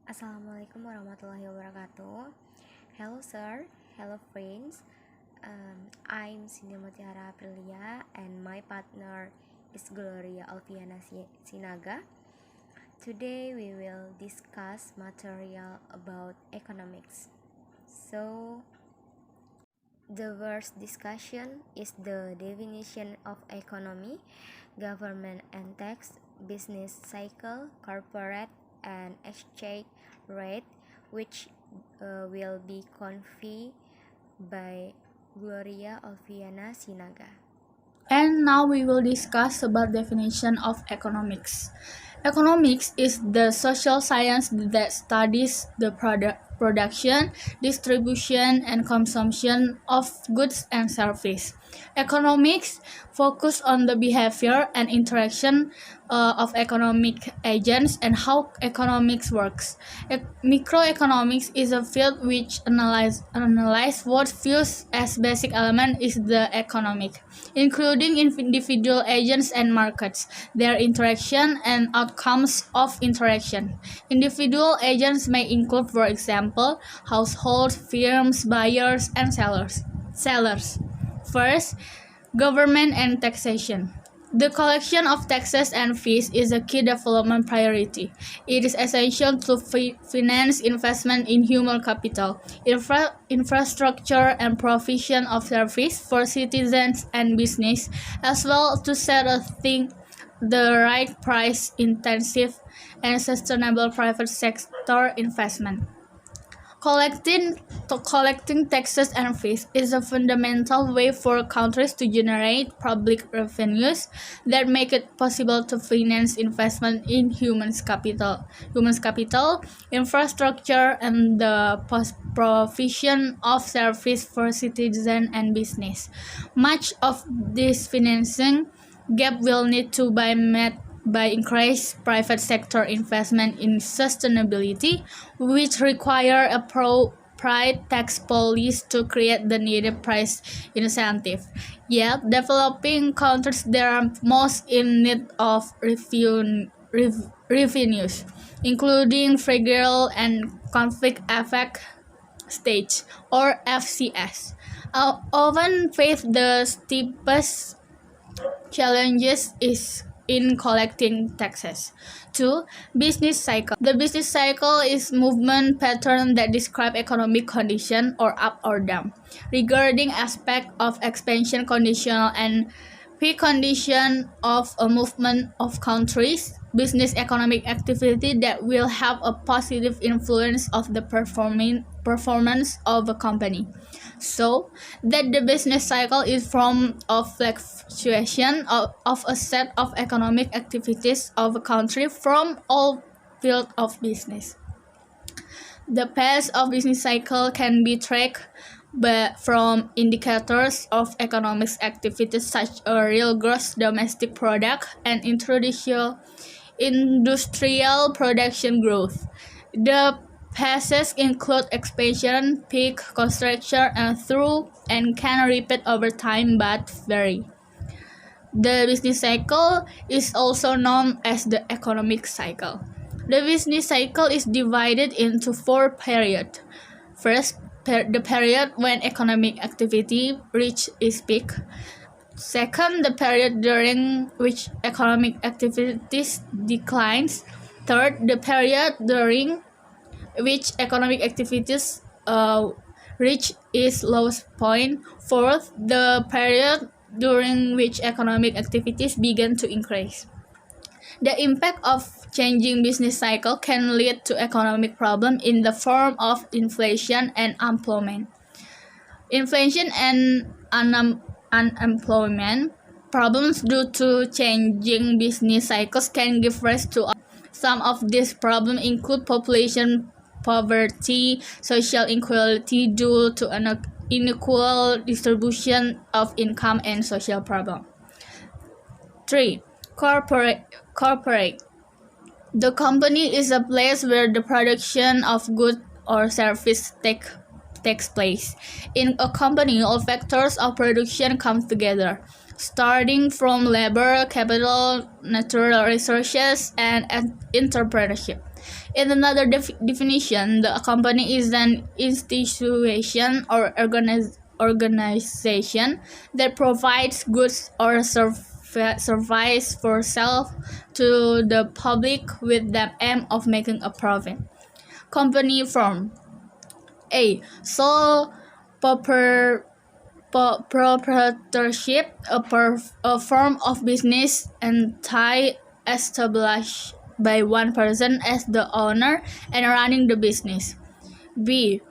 Assalamualaikum warahmatullahi wabarakatuh. Hello sir, hello friends. I'm Cindy Mutiara Aprilia and my partner is Gloria Alfiana Sinaga. Today we will discuss material about economics. So the first discussion is the definition of economy, government and tax, business cycle, corporate and exchange rate, which will be conveyed by Gloria Alfiana Sinaga. And now we will discuss about definition of economics. Economics is the social science that studies the production, distribution, and consumption of goods and services. Economics focus on the behavior and interaction of economic agents and how economics works. Microeconomics is a field which analyze what views as basic element is the economic, including individual agents and markets, their interaction and outcomes of interaction. Individual agents may include, for example, households, firms, buyers, and sellers. First, government and taxation. The collection of taxes and fees is a key development priority. It is essential to finance investment in human capital, infrastructure, and provision of service for citizens and business, as well to set the right price-intensive and sustainable private sector investment. Collecting taxes and fees is a fundamental way for countries to generate public revenues that make it possible to finance investment in human capital, infrastructure, and the provision of service for citizens and business. Much of this financing gap will need to be met by increased private sector investment in sustainability, which require appropriate tax policies to create the needed price incentive. Yet, developing countries that are most in need of revenues, including fragile and conflict affect states, or FCS, often face the steepest challenges in collecting taxes. 2. Business cycle. The business cycle is movement pattern that describe economic condition or up or down. Regarding aspect of expansion conditional and precondition of a movement of countries, business economic activity that will have a positive influence of the performance of a company. So that the business cycle is form of fluctuation of a set of economic activities of a country from all fields of business. The pace of business cycle can be tracked from indicators of economic activities such as real gross domestic product and industrial production growth. The phases include expansion, peak, contraction, and can repeat over time but vary. The business cycle is also known as the economic cycle. The business cycle is divided into 4 periods. First, the period when economic activity reaches its peak. Second, the period during which economic activities declines. Third, the period during which economic activities reach its lowest point. Fourth, the period during which economic activities begin to increase. The impact of changing business cycle can lead to economic problem in the form of inflation and unemployment. Inflation and unemployment problems due to changing business cycles can give rise to some of these problems include population poverty, social inequality due to an unequal distribution of income and social problem. 3. Corporate. The company is a place where the production of goods or service takes place. In a company, all factors of production come together, starting from labor, capital, natural resources, and entrepreneurship. In another definition, the company is an institution or organization that provides goods or service for sale to the public with the aim of making a profit. Company form: A. Sole proprietorship, a form of business entirely established by one person as the owner and running the business. B.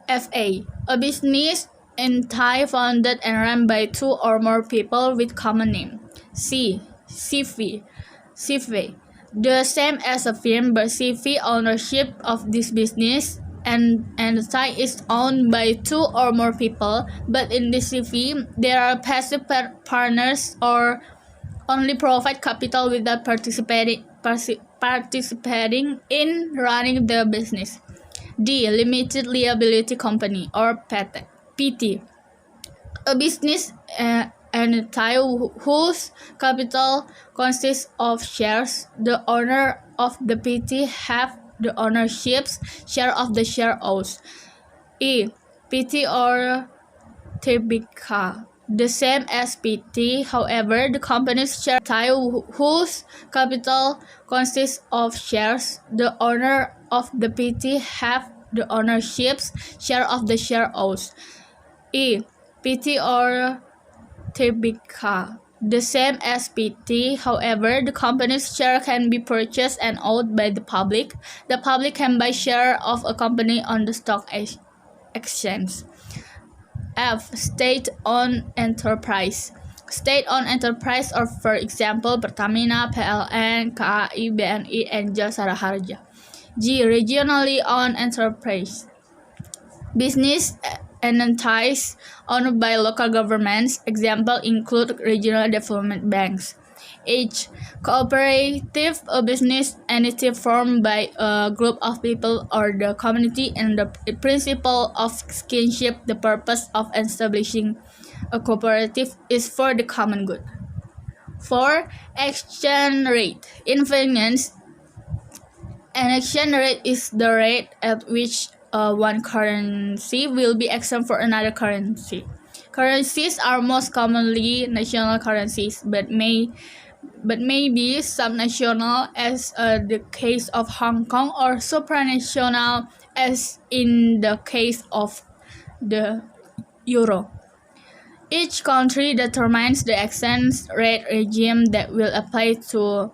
FA, a business entirely founded and run by two or more people with common name. C. CFA, the same as a firm, but CFA ownership of this business and the site is owned by two or more people, but in this CFA there are passive partners or only provide capital without participating in running the business. D. Limited liability company or PT, a business entity whose capital consists of shares. The owner of the PT have the ownership's share of the share owns. E. PT or TBK, the same as PT, however, the company's share entity whose capital consists of shares. The owner of the PT have the ownership's share of the share owns. E. PT or TBK, the same as PT, however, the company's share can be purchased and owned by the public. The public can buy share of a company on the stock exchange. F. State-owned enterprise. State-owned enterprise are, for example, Pertamina, PLN, KAI, BNI, and Jasara Harja. G. Regionally owned enterprise. Business entities owned by local governments. Examples include regional development banks. H. Cooperative, a business entity formed by a group of people or the community and the principle of kinship. The purpose of establishing a cooperative is for the common good. 4. Exchange rate. In finance, an exchange rate is the rate at which one currency will be exchanged for another currency. Currencies are most commonly national currencies, but may be subnational, as the case of Hong Kong, or supranational, as in the case of the euro. Each country determines the exchange rate regime that will apply to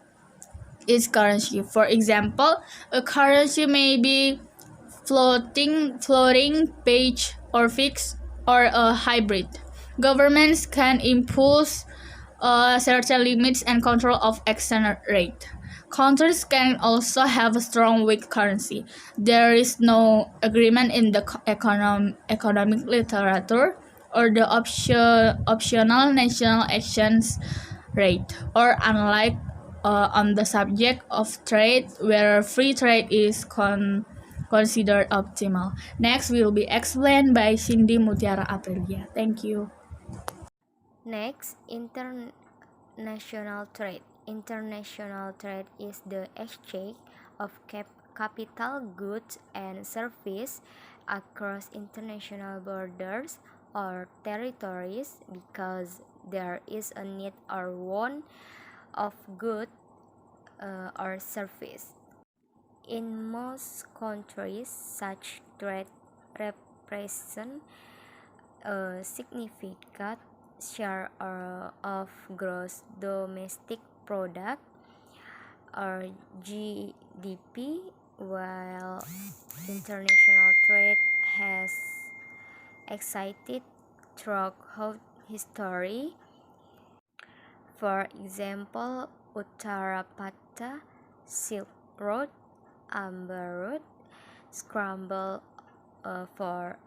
its currency. For example, a currency may be floating, page, or fixed, or a hybrid. Governments can impose certain limits and control of exchange rate. Countries can also have a strong weak currency. There is no agreement in the economic literature or the optional national exchange rate, or unlike on the subject of trade, where free trade is considered optimal. Next will be explained by Cindy Mutiara Aprilia. Thank you. Next, international trade. International trade is the exchange of capital, goods, and services across international borders or territories because there is a need or want of good or service. In most countries, such trade represents a significant share of gross domestic product or GDP, while international trade has existed throughout history. For example, Uttarapatha Silk Road, Amber Road, Scramble for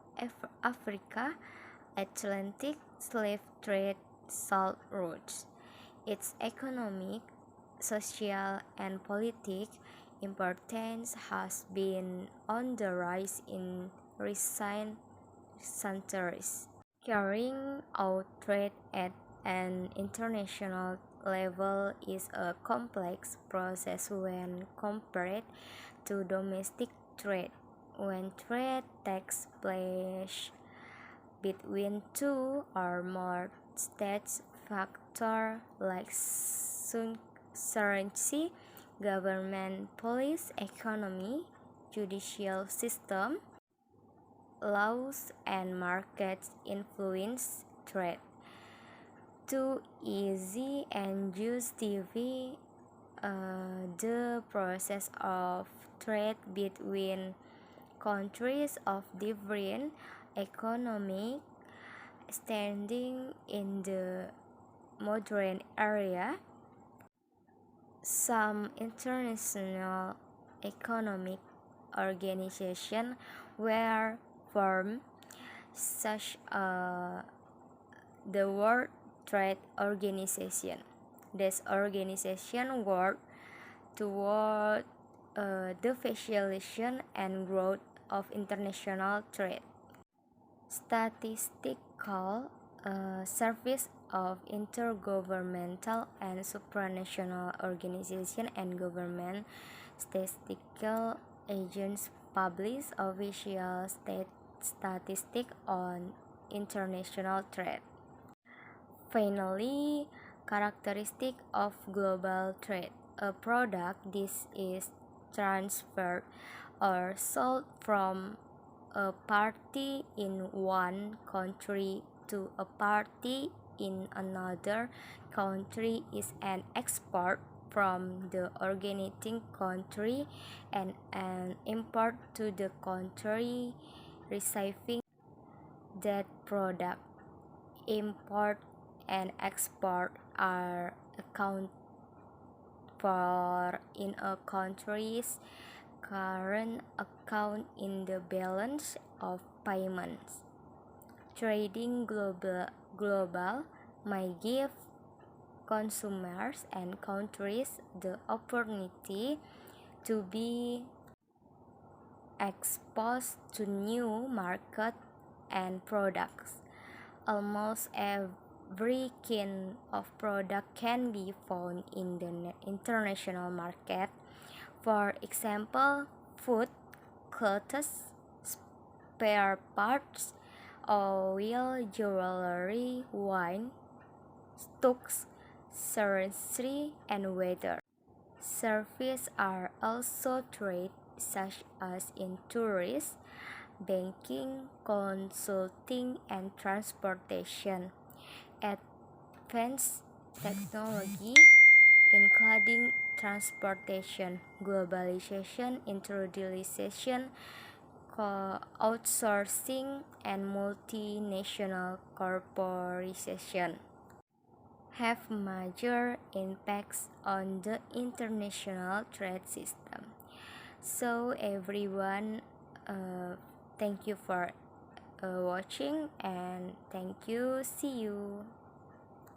Africa, Atlantic slave trade, Salt routes. Its economic, social, and political importance has been on the rise in recent centuries. Carrying out trade at an international level is a complex process when compared to domestic trade. When trade takes place between two or more states, factors like currency, government policy, economy, judicial system, laws, and markets influence trade. To easy and justify the process of trade between countries of different economic standing in the modern era, some international economic organizations were formed, such as the World Trade Organization. This organization worked toward the facilitation and growth of international trade. Statistical Service of intergovernmental and supranational organizations and government statistical agents publish official statistics on international trade. Finally, characteristic of global trade. A product this is transferred or sold from a party in one country to a party in another country is an export from the originating country and an import to the country receiving that product. Import and export are accounted for in a country's current account in the balance of payments. Trading global may give consumers and countries the opportunity to be exposed to new markets and products. Almost every kind of product can be found in the international market. For example, food, clothes, spare parts, oil, jewelry, wine, stocks, currency, and weather. Services are also trade, such as in tourism, banking, consulting, and transportation. Advanced technology, including transportation, globalization, industrialization, outsourcing, and multinational corporations, have major impacts on the international trade system. So everyone, thank you for watching, and thank you. See you.